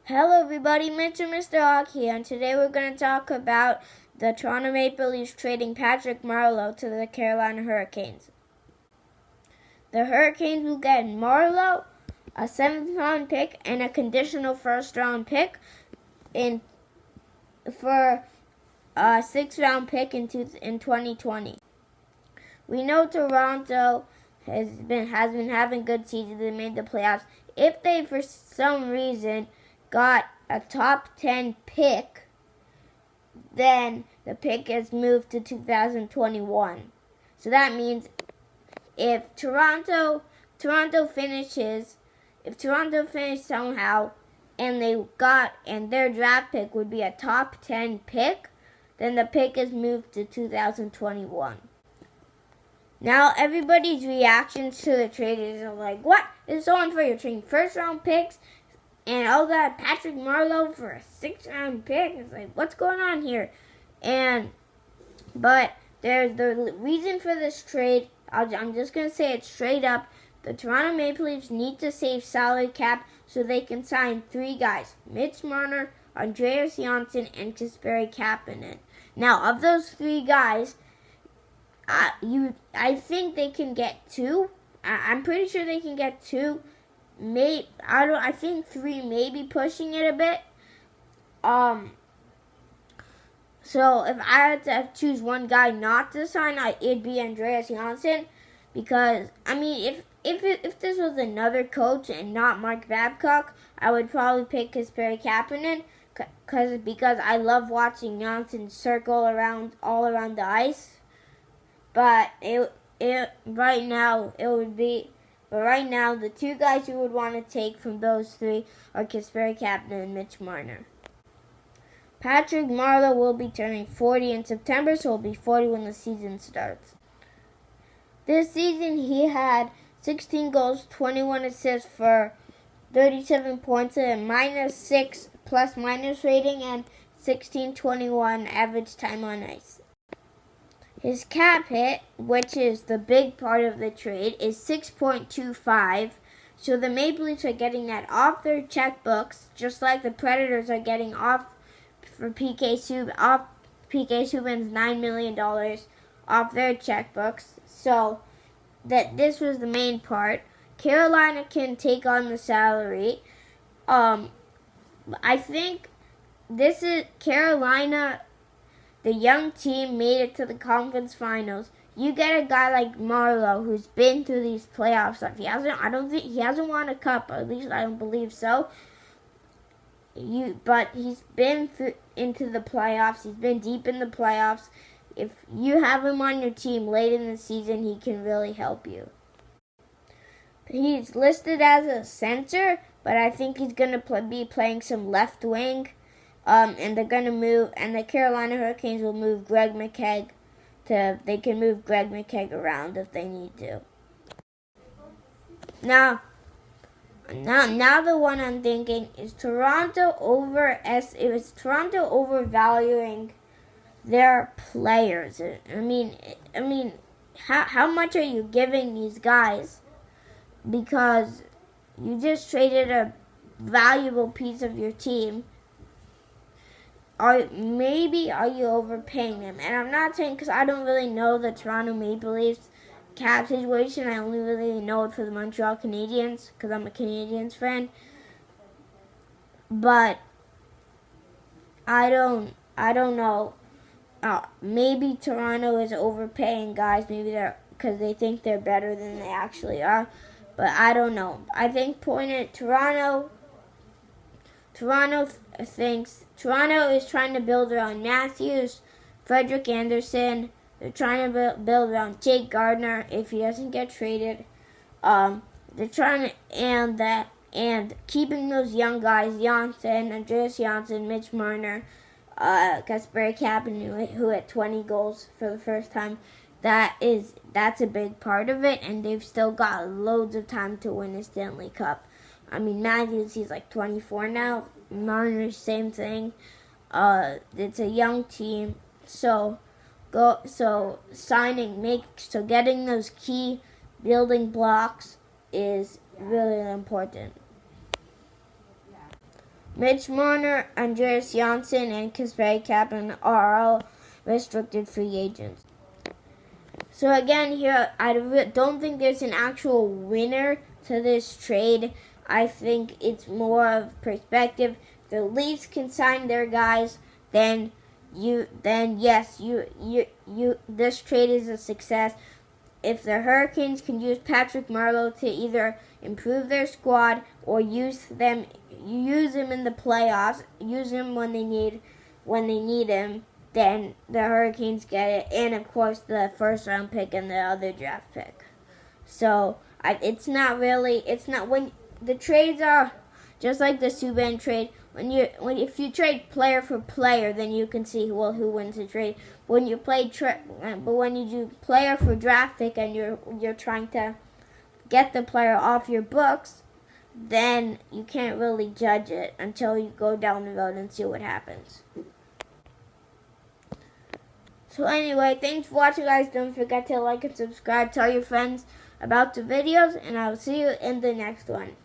Hello everybody, Mr. Hawk here, and today we're going to talk about the Toronto Maple Leafs trading Patrick Marleau to the Carolina Hurricanes. The Hurricanes will get Marleau, a 7th-round pick, and a conditional first-round pick for a 6th-round pick in 2020. We know Toronto has been having good seasons. They made the playoffs. If they, for some reason, got a top 10 pick, then the pick is moved to 2021. So that means if Toronto finishes somehow and their draft pick would be a top 10 pick, then the pick is moved to 2021. Now everybody's reactions to the trade is like, what? It's so unfair. You're trading first round picks and all that Patrick Marleau for a 6th-round pick. It's like, what's going on here? But there's the reason for this trade. I'm just going to say it straight up. The Toronto Maple Leafs need to save salary cap so they can sign 3 guys. Mitch Marner, Andreas Johnsson, and Kasperi Kapanen. Now, of those 3 guys, I think they can get 2. I'm pretty sure they can get 2. I think 3, maybe pushing it a bit. So if I had to choose one guy not to sign, it'd be Andreas Johnsson, because if this was another coach and not Mark Babcock, I would probably pick Kasperi Kapanen, because I love watching Johnsson circle all around the ice. But right now, the 2 guys you would want to take from those 3 are Kasperi Kapanen and Mitch Marner. Patrick Marleau will be turning 40 in September, so he'll be 40 when the season starts. This season, he had 16 goals, 21 assists for 37 points, and a -6 plus-minus rating, and 16.21 average time on ice. His cap hit, which is the big part of the trade, is 6.25. So the Maple Leafs are getting that off their checkbooks, just like the Predators are getting off for PK Subban's $9 million off their checkbooks. So this was the main part. Carolina can take on the salary. I think this is Carolina. The young team made it to the conference finals. You get a guy like Marleau who's been through these playoff stuff. I don't think he hasn't won a cup. At least I don't believe so. But he's been into the playoffs. He's been deep in the playoffs. If you have him on your team late in the season, he can really help you. He's listed as a center, but I think he's going to be playing some left wing. And they're going to move, and the Carolina Hurricanes will move Greg McKegg they can move Greg McKegg around if they need to. Now the one I'm thinking is Toronto overvaluing their players. How much are you giving these guys? Because you just traded a valuable piece of your team. Are you overpaying them? And I'm not saying, because I don't really know the Toronto Maple Leafs cap situation. I only really know it for the Montreal Canadiens, because I'm a Canadiens fan. But I don't know. Maybe Toronto is overpaying guys. Maybe they're because they think they're better than they actually are. But I don't know. I think Toronto is trying to build around Matthews, Frederik Andersen. They're trying to build around Jake Gardiner if he doesn't get traded. They're trying to and keeping those young guys, Johnsson, Andreas Johnsson, Mitch Marner, Kasperi Kapanen, who hit 20 goals for the first time. That's a big part of it, and they've still got loads of time to win a Stanley Cup. Matthews, he's like 24 now. Marner, same thing. It's a young team, so getting those key building blocks is really important. Mitch Marner, Andreas Janssen, and Kasperi Kapanen are all restricted free agents. So again, here I don't think there's an actual winner to this trade. I think it's more of perspective. If the Leafs can sign their guys, then yes, this trade is a success. If the Hurricanes can use Patrick Marleau to either improve their squad or use him in the playoffs, use him when they need him, then the Hurricanes get it, and of course the first round pick and the other draft pick. So it's not when the trades are just like the Subban trade. If you trade player for player, then you can see who wins the trade. When you do player for draft pick and you're trying to get the player off your books, then you can't really judge it until you go down the road and see what happens. So anyway, thanks for watching, guys. Don't forget to like and subscribe. Tell your friends about the videos, and I'll see you in the next one.